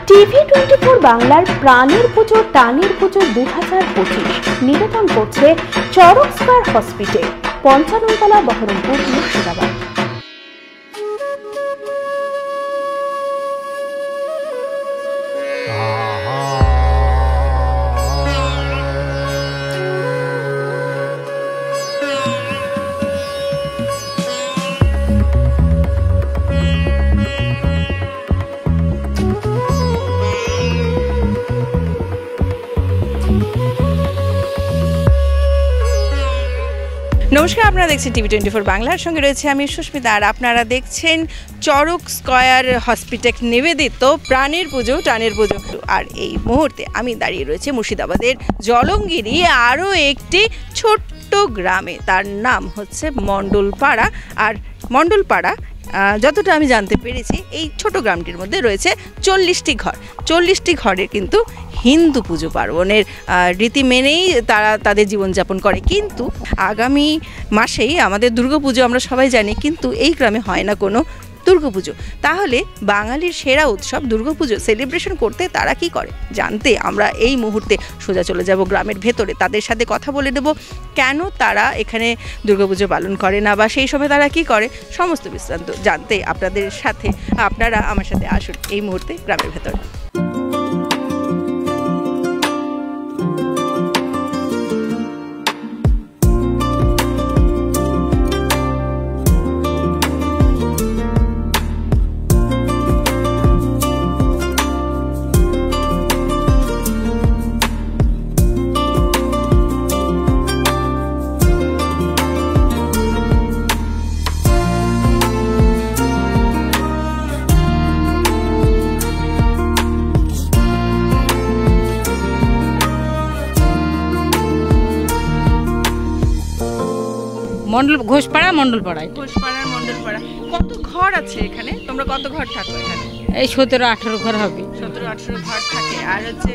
TV24 বাংলার প্রাণের পুজো টানের পুজো 2025 নিবেদন করছে চরক স্কয়ার হসপিটাল, 55 তলা, বহরমপুর, মুর্শিদাবাদ। নমস্কার, আপনারা দেখছেন TV24 বাংলার সঙ্গে রয়েছে আমি সুস্মিতা, আর আপনারা দেখছেন চরক স্কয়ার হসপিটাল নিবেদিত প্রাণের পুজো টানের পুজো। আর এই মুহূর্তে আমি দাঁড়িয়ে রয়েছে মুর্শিদাবাদের জলঙ্গিরি আরও একটি ছোট্ট গ্রামে, তার নাম হচ্ছে মণ্ডলপাড়া। আর মণ্ডলপাড়া যতটা আমি জানতে পেরেছি, এই ছোট গ্রামটির মধ্যে রয়েছে 40টি ঘর। 40টি ঘরের কিন্তু হিন্দু পুজো পার্বণের রীতি মেনেই তারা তাদের জীবনযাপন করে। কিন্তু আগামী মাসেই আমাদের দুর্গাপুজো আমরা সবাই জানি, কিন্তু এই গ্রামে হয় না কোনো দুর্গাপুজো। তাহলে বাঙালির সেরা উৎসব দুর্গাপুজো সেলিব্রেশন করতে তারা কি করে জানতে আমরা এই মুহূর্তে সোজা চলে যাব গ্রামের ভেতরে। তাদের সাথে কথা বলে নেব কেন তারা এখানে দুর্গাপুজো পালন করে না, বা সেই সময় তারা কি করে, সমস্ত বিস্তারিত জানতে আপনারা আমার সাথে আসুন এই মুহূর্তে গ্রামের ভেতরে। ঘোষপাড়া মণ্ডলপাড়ায়। ঘোষপাড়ার মণ্ডলপাড়া। কত ঘর আছে এখানে? তোমরা কত ঘর থাকো এখানে? এই 17-18 ঘর হবে। 17-18 ঘর থাকে। আর হচ্ছে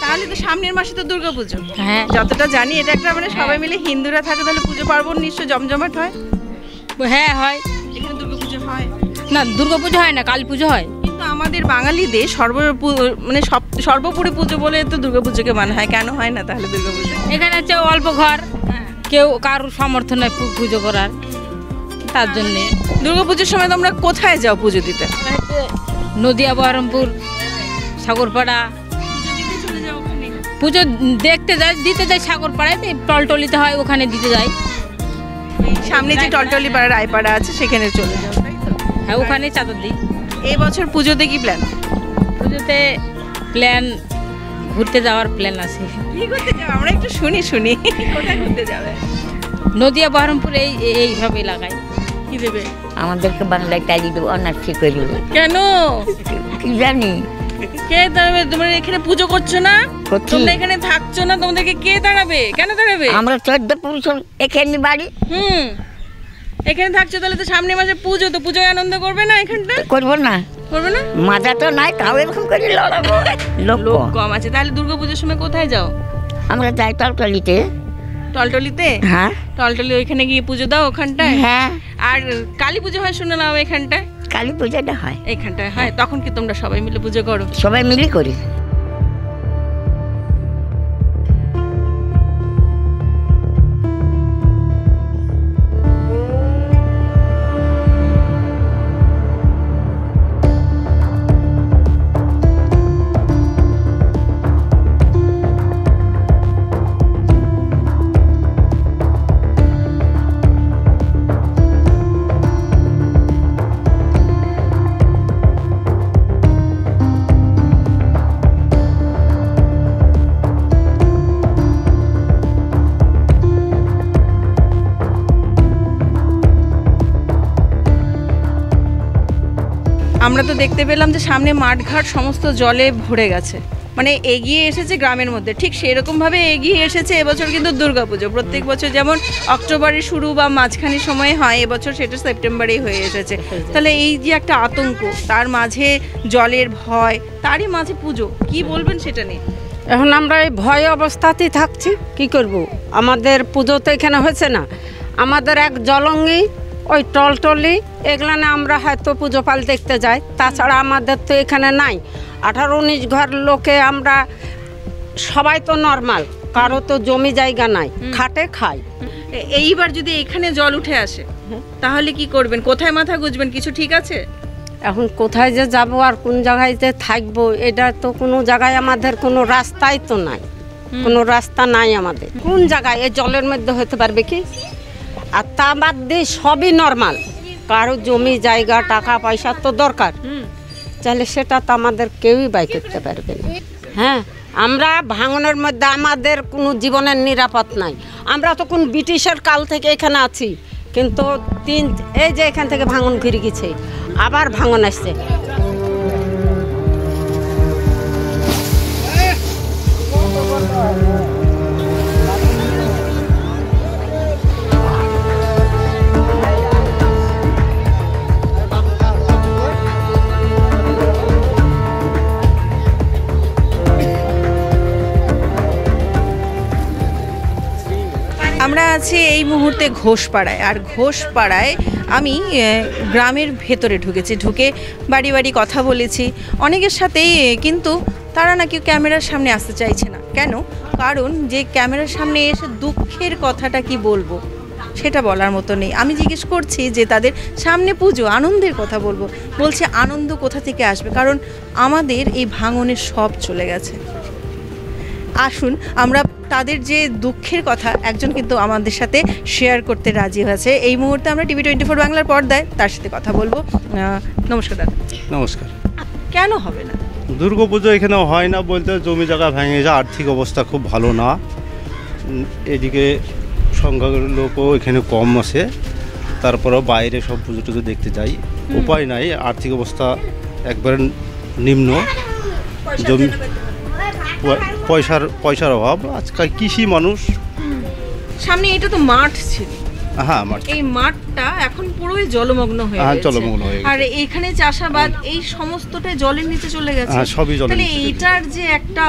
তাহলে তো সামনের মাসে তো দুর্গাপুজো। হ্যাঁ, যতটা জানি এটা একটা মানে সবাই মিলে হিন্দুরা থাকে, তাহলে পুজো পার্বণ নিশ্চয় জমজমাট হয়। হ্যাঁ হয়। এখানে দুর্গাপুজো হয় না? দুর্গাপুজো হয় না, কালী পুজো হয়। কিন্তু আমাদের বাঙালিদের সর্বোপরি পুজো বলে তো দুর্গাপুজোকে মানা হয়, কেন হয় না তাহলে দুর্গাপুজো? এখানে হচ্ছে অল্প ঘর, কেউ কারোর সামর্থ্য নেই পুজো করার, তার জন্যে। দুর্গাপুজোর সময় তোমরা কোথায় যাও পুজো দিতে? নদিয়া, বহরমপুর, সাগরপাড়া। পুজো দেখতে যাই, দিতে যাই সাগরপাড়ায়, টলটলিতে হয়, ওখানে দিতে যাই। সামনে যে টলটলি পাড়া রায়পাড়া আছে সেখানে চলে যাও, তাই তো? হ্যাঁ, ওখানে চাদর দিই। এই বছর পুজোতে কি প্ল্যান? পুজোতে প্ল্যান ঘুরতে যাওয়ার প্ল্যান আছে। কি ঘুরতে যাও? আমরা একটু শুনি। কোথায় ঘুরতে যাবে? নদিয়া, বহরমপুর, এইভাবে লাগাই। কি দেবে? আমাদেরকে বাংলায় টালি দেবো, অনার্সি করবো। কেন? কি জানি কে দাঁড়াবে? তোমরা এখানে পুজো করছো না, তোমরা এখানে থাকছো না, তোমাদেরকে কে দাঁড়াবে? কেন দাঁড়াবে? আমরা 14 পুরুষ এখানে বাড়ি। এখানে থাকছো, তাহলে তো সামনে মাসে পুজো, তো পুজোয় আনন্দ করবে না? এখানটা করবো না, করবে না? মাজা তো নাই, তাও এরকম করে লড়াবো। লোক কম আছে। তাহলে দুর্গাপুজোর সময় কোথায় যাও? আমরা যাই টলটলিতে। টলটলিতে? হ্যাঁ, টলটলি ওইখানে গিয়ে পুজো দাও ওখানটায়? হ্যাঁ। আর কালী পুজো হয় শুনলাম এখানটায়? কালী পূজাটা হয় এখানটায় হয়। তখন কি তোমরা সবাই মিলে পুজো করো? সবাই মিলে করি। আমরা তো দেখতে পেলাম যে সামনে মাঠঘাট সমস্ত জলে ভরে গেছে, মানে এগিয়ে এসেছে গ্রামের মধ্যে। ঠিক সেরকমভাবে এগিয়ে এসেছে এবছর কিন্তু দুর্গাপুজো। প্রত্যেক বছর যেমন অক্টোবরের শুরু বা মাঝখানি সময় হয়, এবছর সেটা সেপ্টেম্বরেই হয়ে এসেছে। তাহলে এই যে একটা আতঙ্ক, তার মাঝে জলের ভয়, তারই মাঝে পুজো, কি বলবেন সেটা নিয়ে? এখন আমরা এই ভয় অবস্থাতেই থাকছি, কি করব? আমাদের পুজো তো এখানে হয়েছে না, আমাদের এক জলঙ্গি ওই টলটলি এগুলানে আমরা হয়তো পুজো পাল দেখতে যাই, তাছাড়া আমাদের তো এখানে নাই। 18-19 ঘর লোকে আমরা সবাই তো নর্মাল, কারো তো জমি জায়গা নাই, খাটে খাই। এইবার যদি এখানে জল উঠে আসে তাহলে কি করবেন? কোথায় মাথা গুঁজবেন? কিছু ঠিক আছে? এখন কোথায় যে যাব আর কোন জায়গায় যে থাকবো, এটা তো কোনো জায়গায় আমাদের কোনো রাস্তাই তো নাই, কোনো রাস্তা নাই আমাদের। কোন জায়গায় এই জলের মধ্যে হতে পারবে কি? আর তা বাদ দিয়ে সবই নর্মাল, কারো জমি জায়গা টাকা পয়সা তো দরকার, তাহলে সেটা তো আমাদের কেউই বাই করতে পারবে না। হ্যাঁ, আমরা ভাঙনের মধ্যে আমাদের কোনো জীবনের নিরাপদ নাই। আমরা তো কোন ব্রিটিশের কাল থেকে এখানে আছি, কিন্তু এই যে এখান থেকে ভাঙন ঘিরে গেছে, আবার ভাঙন আসছে। আমরা আছি এই মুহূর্তে ঘোষপাড়ায়, আর ঘোষপাড়ায় আমি গ্রামের ভেতরে ঢুকেছি, ঢুকে বাড়ি বাড়ি কথা বলেছি অনেকের সাথেই, কিন্তু তারা নাকি ক্যামেরার সামনে আসতে চাইছে না। কেন? কারণ যে ক্যামেরার সামনে এসে দুঃখের কথাটা কি বলবো সেটা বলার মতো নেই। আমি জিজ্ঞেস করছি যে তাদের সামনে পুজো, আনন্দের কথা বলবো, বলছে আনন্দ কোথা থেকে আসবে, কারণ আমাদের এই ভাঙনের সব চলে গেছে। আসুন আমরা তাদের যে দুঃখের কথা একজন কিন্তু আমাদের সাথে শেয়ার করতে রাজি হয়েছে। এই মুহূর্তে আমরা টিভি 24 বাংলার পর্দায় তার সাথে কথা বলবো। নমস্কার দাদা। নমস্কার। কেন হবে না দুর্গাপুজো এখানে হয় না বলতে জমি জায়গা ভেঙে যায়, আর্থিক অবস্থা খুব ভালো না, এদিকে সংখ্যার লোকও এখানে কম আছে, তারপরেও বাইরে সব পুজো টুজো দেখতে যাই, উপায় নাই, আর্থিক অবস্থা একবারে নিম্ন, জমি পয়সার অভাব, আজকাল কৃষি মানুষ। সামনে এটা তো মাঠ ছিল, হ্যাঁ মাঠ, এই মাঠটা এখন পুরোই জলমগ্ন হয়ে গেছে, জলমগ্ন হয়ে গেছে, আর এখানে চাষাবাদ এই সমস্তটাই জলের নিচে চলে গেছে। সবই জলের তাহলে নিচে। এইটার যে একটা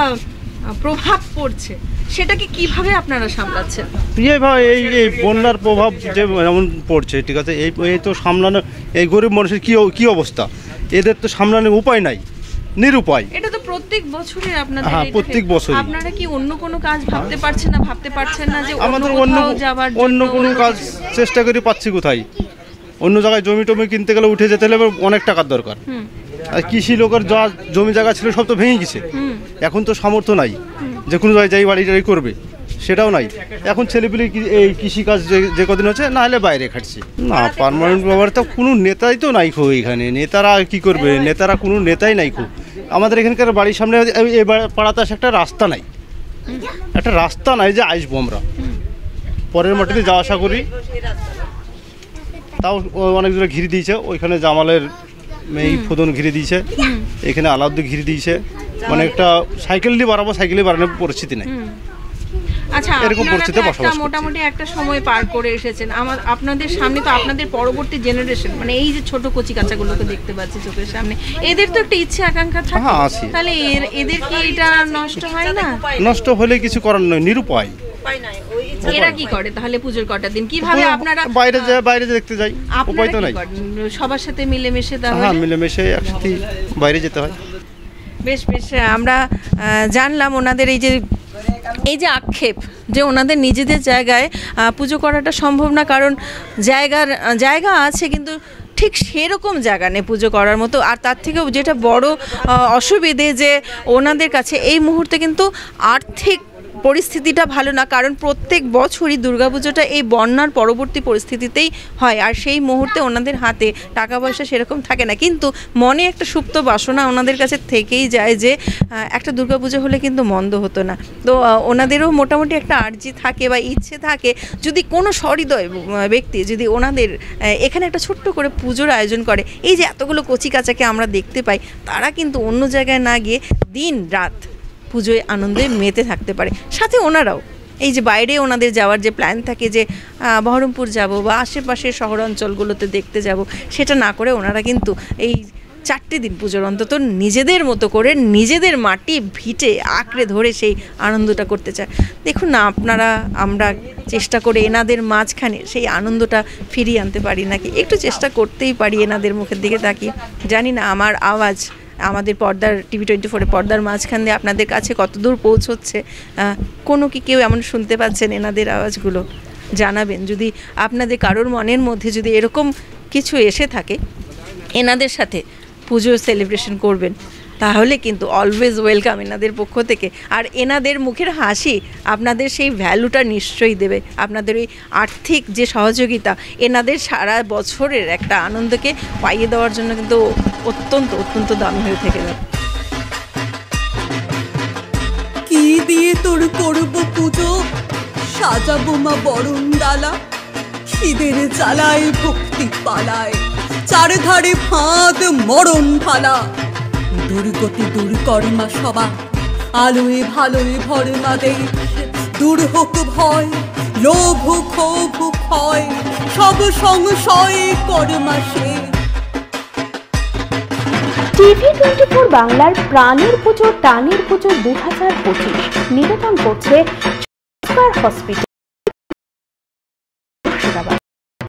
প্রভাব পড়ছে সেটাকে কিভাবে আপনারা সামলাচ্ছেন? এইভাবে এই বন্যার প্রভাব যে যেমন পড়ছে, ঠিক আছে, এই তো সামলানো, এই গরিব মানুষের কি অবস্থা, এদের তো সামলানোর উপায় নাই, নিরুপায়। এটা তো প্রত্যেক বছরই আপনাদের, হ্যাঁ প্রত্যেক বছর। আপনারা কি অন্য কোনো কাজ ভাবতে পারছেন না যে আমাদের অন্য কোনো কাজ চেষ্টা করে পাচ্ছি কোথায়? অন্য জায়গায় জমি টমি কিনতে গেলে উঠে যেতে হলে অনেক টাকার দরকার, আর কৃষি লোকের যা জমি জায়গা ছিল সব তো ভেঙে গেছে, এখন তো সামর্থ্য নাই যে কোনো জায়গায় যাই বাড়ি টাড়ি করবে, সেটাও নাই। এখন ছেলেপিলে এই কৃষিকাজ যে কদিন হচ্ছে, না হলে বাইরে খাটছি। না পার্মানেন্ট ব্যবহার তো কোনো নেতাই তো নাই খো এখানে, নেতারা কি করবে? নেতারা কোনো নেতাই নাই খো। আমাদের এখানকার বাড়ির সামনে এই পাড়াতে আসে একটা রাস্তা নাই, একটা রাস্তা নাই যে আসবো আমরা, পরের মাটিতে যাওয়া আসা করি, তাও অনেক দূরে ঘিরে দিয়েছে, ওইখানে জামালের এই ফোদন ঘিরে দিয়েছে, এখানে আলাউদ্দিন ঘিরে দিয়েছে, মানে একটা সাইকেল দিয়ে বাড়াবো, সাইকেলে বাড়ানোর পরিস্থিতি নেই। আচ্ছা, এরকম পরিস্থিতিতে বসবাস করছি। মোটামুটি একটা সময় পার করে এসেছেন, আপনাদের সামনে তো আপনাদের পরবর্তী জেনারেশন, মানে এই যে ছোট কচি কাঁচাগুলোকে দেখতে পাচ্ছি চোখের সামনে, এদের তো একটা ইচ্ছে আকাঙ্ক্ষা থাকে, তাহলে এদের কি এটা নষ্ট হয় না? নষ্ট হলে কিছু করার নয়, নিরুপায়। এরা কি করে তাহলে পুজোর কটা দিন? কিভাবে আপনারা বাইরে দেখতে যাই, উপায় তো নাই, সবার সাথে মিলেমিশে? তাহলে হ্যাঁ মিলেমিশে একসাথে বাইরে যেতে হয়। বেশ বেশ, আমরা জানলাম ওনাদের এই যে আক্ষেপ যে ওনাদের নিজেদের জায়গায় পুজো করাটা সম্ভব না, কারণ জায়গা আছে কিন্তু ঠিক সেরকম জায়গা নেই পুজো করার মতো। আর তার থেকেও যেটা বড় অসুবিধে যে ওনাদের কাছে এই মুহূর্তে কিন্তু আর্থিক পরিস্থিতিটা ভালো না, কারণ প্রত্যেক বছরই দুর্গাপুজোটা এই বন্যার পরবর্তী পরিস্থিতিতেই হয়, আর সেই মুহূর্তে ওনাদের হাতে টাকা পয়সা সেরকম থাকে না, কিন্তু মনে একটা সুপ্ত বাসনা ওনাদের কাছে থেকেই যায় যে একটা দুর্গাপুজো হলে কিন্তু মন্দ হতো না। তো ওনাদেরও মোটামুটি একটা আর্জি থাকে বা ইচ্ছে থাকে, যদি কোনো সহৃদয় ব্যক্তি যদি ওনাদের এখানে একটা ছোট্ট করে পুজোর আয়োজন করে, এই যে এতগুলো কচি কাচাকে আমরা দেখতে পাই, তারা কিন্তু অন্য জায়গায় না গিয়ে দিন রাত পুজোয় আনন্দে মেতে থাকতে পারে। সাথে ওনারাও এই যে বাইরে ওনাদের যাওয়ার যে প্ল্যান থাকে যে বহরমপুর যাব বা আশেপাশের শহর অঞ্চলগুলোতে দেখতে যাব, সেটা না করে ওনারা কিন্তু এই 4টে দিন পুজোর অন্তত নিজেদের মতো করে নিজেদের মাটি ভিটে আঁকড়ে ধরে সেই আনন্দটা করতে চায়। দেখুন না আপনারা, আমরা চেষ্টা করে এনাদের মাঝখানে সেই আনন্দটা ফিরিয়ে আনতে পারি নাকি, একটু চেষ্টা করতেই পারি এনাদের মুখের দিকে তাকিয়ে। জানি না আমার আওয়াজ আমাদের পর্দার TV24 পর্দার মাঝখান দিয়ে আপনাদের কাছে কতদূর পৌঁছচ্ছে, কোনো কি কেউ এমন শুনতে পাচ্ছেন এনাদের আওয়াজগুলো? জানাবেন যদি আপনাদের কারোর মনের মধ্যে যদি এরকম কিছু এসে থাকে এনাদের সাথে পুজোর সেলিব্রেশন করবেন, তাহলে কিন্তু অলওয়েজ ওয়েলকাম এনাদের পক্ষ থেকে। আর এনাদের মুখের হাসি আপনাদের সেই ভ্যালুটা নিশ্চয়ই দেবে, আপনাদের ওই আর্থিক যে সহযোগিতা এনাদের সারা বছরের একটা আনন্দকে পাইয়ে দেওয়ার জন্য কিন্তু অত্যন্ত অত্যন্ত দামি হয়ে থেকে যাবে। কি দিয়ে তোর করব পুজো, সাজাবো মা বরণ ডালা, খিদের জ্বালায় ভক্তি পালায়, চারধারে ফাঁদ মরণ ফালা, দুর্গতি দূর কর মা সবা, আলোয় ভালোয় ভরে মা দেশ, দূর হোক ভয় লোভ ক্ষোভ ক্ষয়, সব সংশয় কর মা শেষ। TV24 বাংলার প্রাণের পুজো টানের পুজো 2025 নিবেদন করছে হসপিটাল।